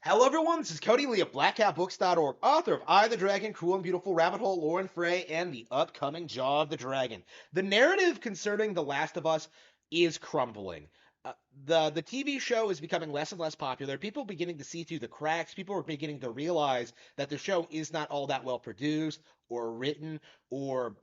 Hello, everyone. This is Cody Lee of BlackCatBooks.org, author of I, the Dragon, Cruel and Beautiful, Rabbit Hole, Lauren Frey, and the upcoming Jaw of the Dragon. The narrative concerning The Last of Us is crumbling. Uh, the TV show is becoming less and less popular. People are beginning to see through the cracks. People are beginning to realize that the show is not all that well produced or written or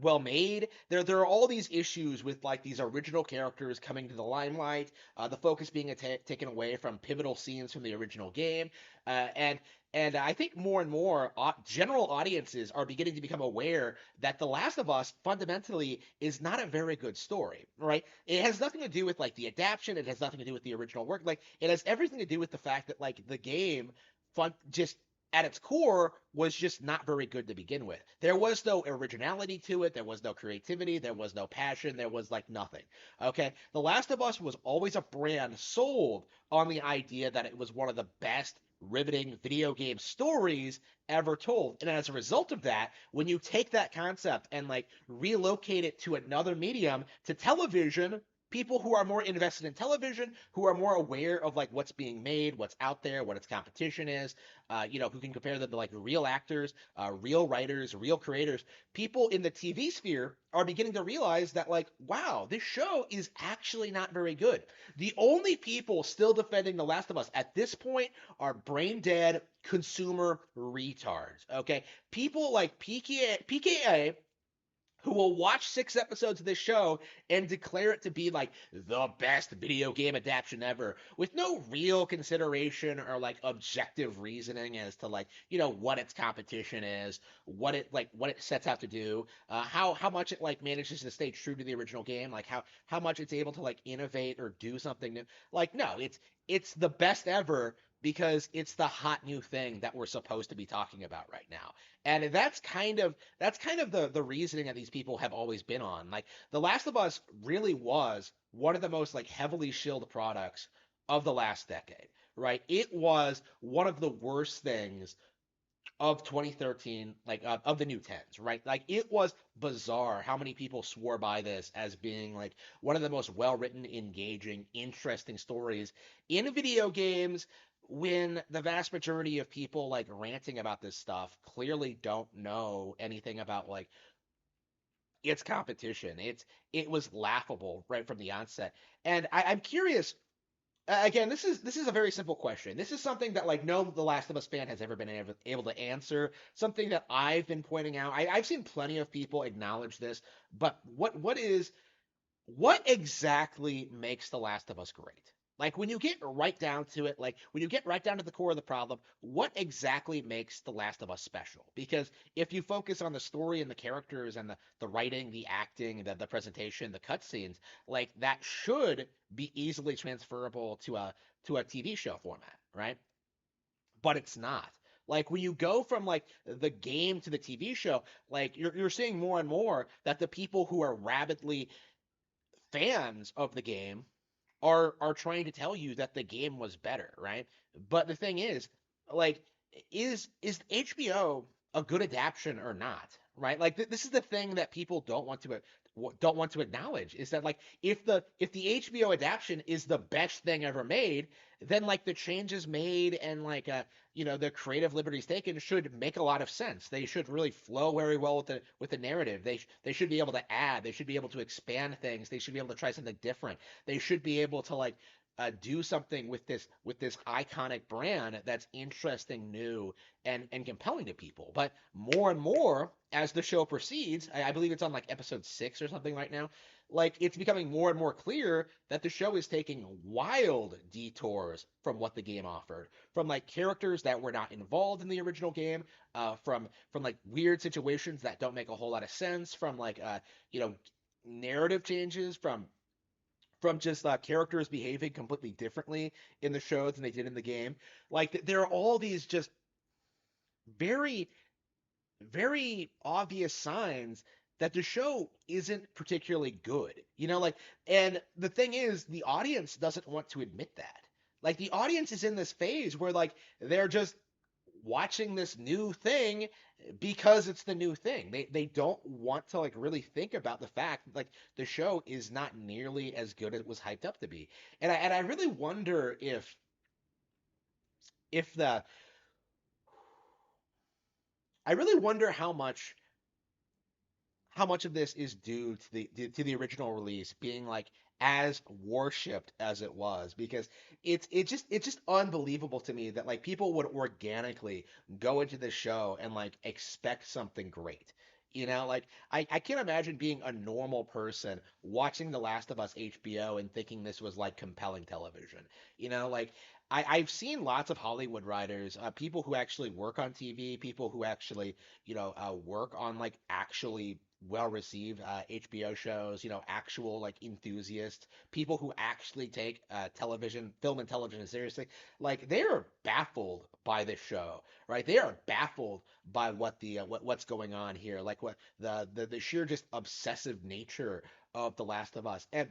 well made. There are all these issues with like these original characters coming to the limelight, the focus being taken away from pivotal scenes from the original game, uh, and and I think more and more general audiences are beginning to become aware that The Last of Us fundamentally is not a very good story, right? It has nothing to do with like the adaptation. It has nothing to do with the original work. Like it has everything to do with the fact that like the game just at its core was just not very good to begin with. There was no originality to it, there was no creativity, there was no passion, there was like nothing. Okay? The Last of Us was always a brand sold on the idea that it was one of the best riveting video game stories ever told. And as a result of that, when you take that concept and like relocate it to another medium, to television, people who are more invested in television, who are more aware of like what's being made, what's out there, what its competition is, who can compare them to like real actors, real writers, real creators. People in the TV sphere are beginning to realize that like, wow, this show is actually not very good. The only people still defending The Last of Us at this point are brain dead consumer retards. Okay, people like PKA who will watch 6 episodes of this show and declare it to be like the best video game adaptation ever with no real consideration or like objective reasoning as to like what its competition is, what it sets out to do, how much it like manages to stay true to the original game, like how much it's able to like innovate or do something new. Like no, it's the best ever because it's the hot new thing that we're supposed to be talking about right now. And that's kind of the reasoning that these people have always been on. Like The Last of Us really was one of the most like heavily shilled products of the last decade, right? It was one of the worst things of 2013, like of the new tens, right? Like it was bizarre how many people swore by this as being like one of the most well-written, engaging, interesting stories in video games when the vast majority of people like ranting about this stuff clearly don't know anything about like its competition. It was laughable right from the onset. And I'm curious. Again, this is a very simple question. This is something that like no The Last of Us fan has ever been able to answer. Something that I've been pointing out. I've seen plenty of people acknowledge this, but what exactly makes The Last of Us great? Like when you get right down to it, like when you get right down to the core of the problem, what exactly makes The Last of Us special? Because if you focus on the story and the characters and the writing, the acting, the presentation, the cutscenes, like that should be easily transferable to a TV show format, right? But it's not. Like when you go from like the game to the TV show, like you're seeing more and more that the people who are rabidly fans of the game are trying to tell you that the game was better, right? But the thing is, like, is HBO a good adaptation or not, right? Like this is the thing that people don't want to acknowledge is that like if the HBO adaptation is the best thing ever made, then like the changes made and like the creative liberties taken should make a lot of sense. They should really flow very well with the narrative. They should be able to add. They should be able to expand things. They should be able to try something different. They should be able to like do something with this iconic brand that's interesting, new, and compelling to people. But more and more as the show proceeds, I believe it's on like episode 6 or something right now. Like it's becoming more and more clear that the show is taking wild detours from what the game offered, from like characters that were not involved in the original game, from like weird situations that don't make a whole lot of sense, from like you know narrative changes, from just characters behaving completely differently in the show than they did in the game. Like there are all these just very, very obvious signs that the show isn't particularly good. Like, and the thing is, the audience doesn't want to admit that. Like, the audience is in this phase where, like, they're just watching this new thing because it's the new thing. They don't want to like really think about the fact that like the show is not nearly as good as it was hyped up to be. And I really wonder if if the I really wonder how much of this is due to the original release being like as worshipped as it was, because it's just unbelievable to me that like people would organically go into the show and like expect something great. You know, like I can't imagine being a normal person watching The Last of Us HBO and thinking this was like compelling television. You know, like I've seen lots of Hollywood writers, people who actually work on TV, people who actually, work on like actually well received HBO shows, actual like enthusiasts, people who actually take film and television seriously. Like they are baffled by this show, right? They are baffled by what's going on here, like what the sheer just obsessive nature of The Last of Us and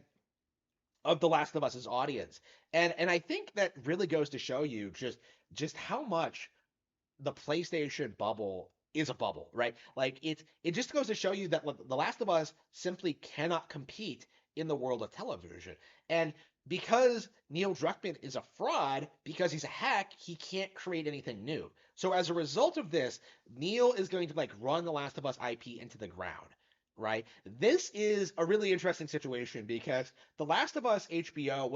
of The Last of Us's audience. And I think that really goes to show you just how much the PlayStation bubble is a bubble, right? Like it just goes to show you that The Last of Us simply cannot compete in the world of television. And because Neil Druckmann is a fraud, because he's a hack, he can't create anything new. So as a result of this, Neil is going to like run The Last of Us IP into the ground, right? This is a really interesting situation because The Last of Us HBO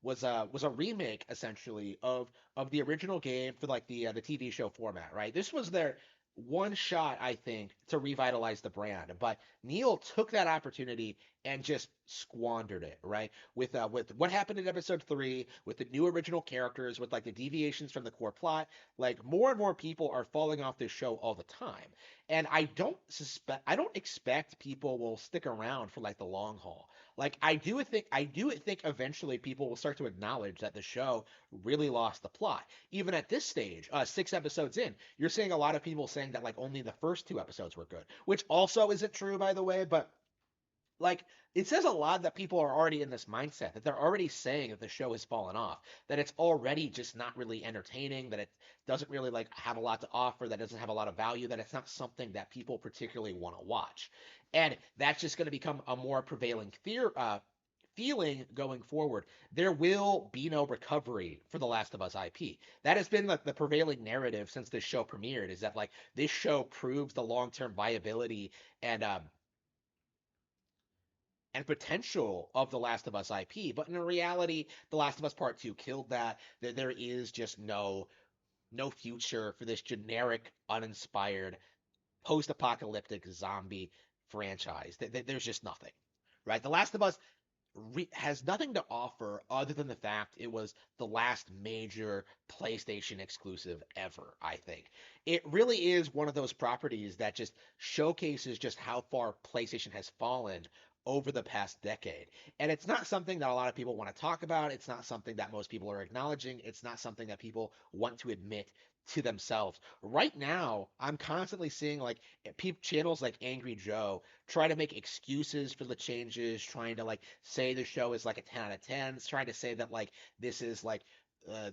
was a remake essentially of the original game for like the TV show format, right? This was their one shot, I think, to revitalize the brand, but Neil took that opportunity and just squandered it, right? With what happened in episode 3, with the new original characters, with like the deviations from the core plot, like more and more people are falling off this show all the time. And I don't expect people will stick around for like the long haul. Like I do think eventually people will start to acknowledge that the show really lost the plot. Even at this stage, 6 episodes in, you're seeing a lot of people saying that like only the first 2 episodes were good, which also isn't true, by the way. But like it says a lot that people are already in this mindset, that they're already saying that the show has fallen off, that it's already just not really entertaining, that it doesn't really like have a lot to offer, that doesn't have a lot of value, that it's not something that people particularly want to watch. And that's just going to become a more prevailing feeling going forward. There will be no recovery for The Last of Us IP. That has been like the prevailing narrative since this show premiered, is that like this show proves the long-term viability and potential of The Last of Us IP. But in reality, The Last of Us Part 2 killed that. There is just no future for this generic, uninspired, post-apocalyptic zombie franchise. There's just nothing. Right? The Last of Us has nothing to offer other than the fact it was the last major PlayStation exclusive ever, I think. It really is one of those properties that just showcases just how far PlayStation has fallen over the past decade. And it's not something that a lot of people want to talk about. It's not something that most people are acknowledging. It's not something that people want to admit to themselves. Right now, I'm constantly seeing like channels like Angry Joe try to make excuses for the changes, trying to like say the show is like a 10 out of 10, trying to say that like this is like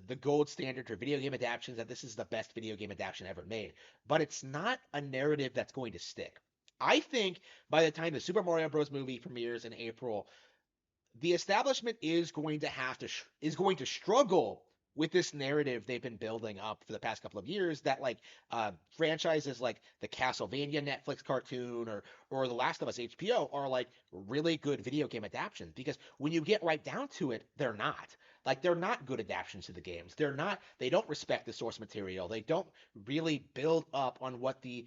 the gold standard for video game adaptations, that this is the best video game adaptation ever made. But it's not a narrative that's going to stick. I think by the time the Super Mario Bros. Movie premieres in April, the establishment is going to struggle with this narrative they've been building up for the past couple of years, that like franchises like the Castlevania Netflix cartoon or The Last of Us HBO are like really good video game adaptations, because when you get right down to it, they're not good adaptations to the games. They don't respect the source material. They don't really build up on what the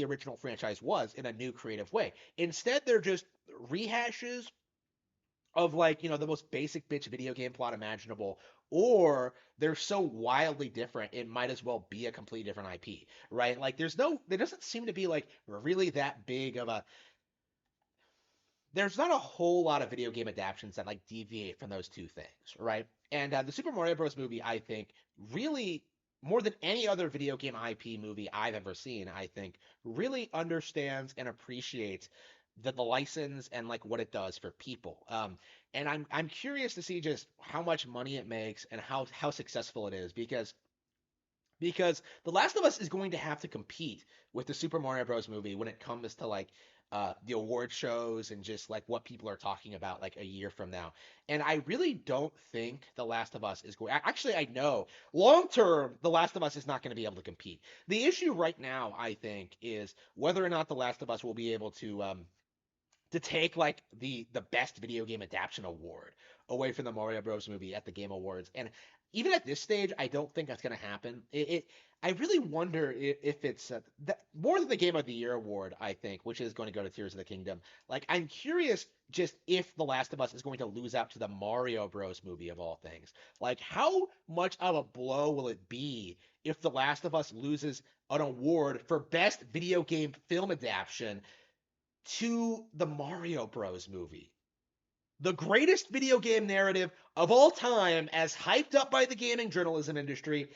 original franchise was in a new creative way. Instead, they're just rehashes of like, the most basic bitch video game plot imaginable, or they're so wildly different it might as well be a completely different IP, right? Like there doesn't seem to be like really that big of a there's not a whole lot of video game adaptations that like deviate from those two things, right? And the Super Mario Bros. Movie, I think, really more than any other video game IP movie I've ever seen, I think, really understands and appreciates the license and like what it does for people. And I'm curious to see just how much money it makes and how successful it is, because The Last of Us is going to have to compete with the Super Mario Bros. Movie when it comes to like the award shows and just like what people are talking about like a year from now. And I really don't think The Last of Us is going. Actually, I know long term, The Last of Us is not going to be able to compete. The issue right now, I think, is whether or not The Last of Us will be able to take like the best video game adaptation award away from the Mario Bros movie at the Game Awards. And even at this stage, I don't think that's going to happen. I really wonder if it's more than the Game of the Year award, I think, which is going to go to Tears of the Kingdom. Like, I'm curious just if The Last of Us is going to lose out to the Mario Bros movie of all things. Like, how much of a blow will it be if The Last of Us loses an award for best video game film adaptation to the Mario Bros movie? The greatest video game narrative of all time, as hyped up by the gaming journalism industry,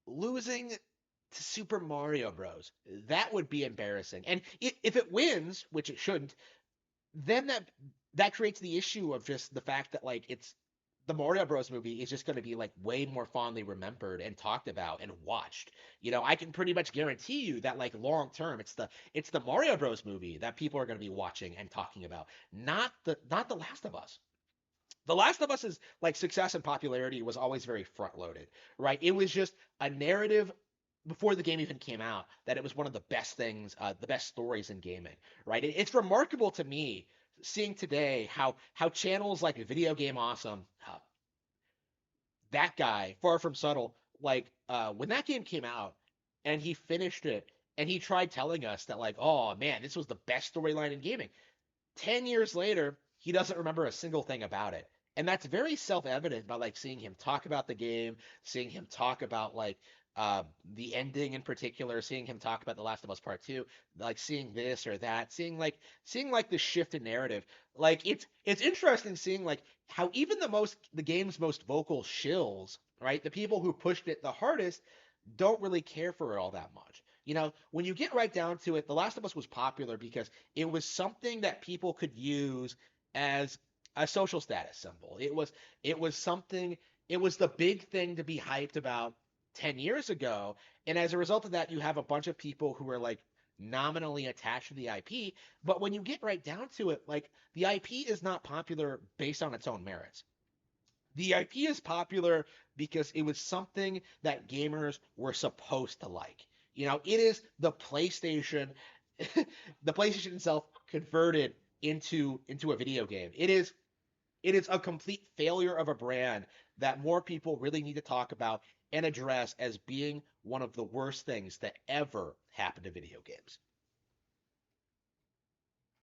losing to Super Mario Bros. That would be embarrassing. And if it wins, which it shouldn't, then that creates the issue of just the fact that like it's the Mario Bros movie is just going to be like way more fondly remembered and talked about and watched. I can pretty much guarantee you that like long term, it's the Mario Bros movie that people are going to be watching and talking about, not the Last of Us. The Last of Us's like success and popularity was always very front loaded, right? It was just a narrative before the game even came out that it was one of the best things, the best stories in gaming, right? It's remarkable to me seeing today how channels like Video Game Awesome, that guy, Far From Subtle, like when that game came out and he finished it and he tried telling us that like, oh man, this was the best storyline in gaming. 10 years later, he doesn't remember a single thing about it. And that's very self-evident by like seeing him talk about the game, seeing him talk about like the ending in particular, seeing him talk about The Last of Us Part 2, like seeing this or that, seeing like the shift in narrative. Like it's interesting seeing like how even the game's most vocal shills, right? The people who pushed it the hardest don't really care for it all that much. When you get right down to it, The Last of Us was popular because it was something that people could use as a social status symbol. It was something, it was the big thing to be hyped about 10 years ago. And as a result of that, you have a bunch of people who are like nominally attached to the IP. But when you get right down to it, like the IP is not popular based on its own merits. The IP is popular because it was something that gamers were supposed to like. It is the PlayStation itself converted into a video game. It is a complete failure of a brand that more people really need to talk about and address as being one of the worst things that ever happened to video games.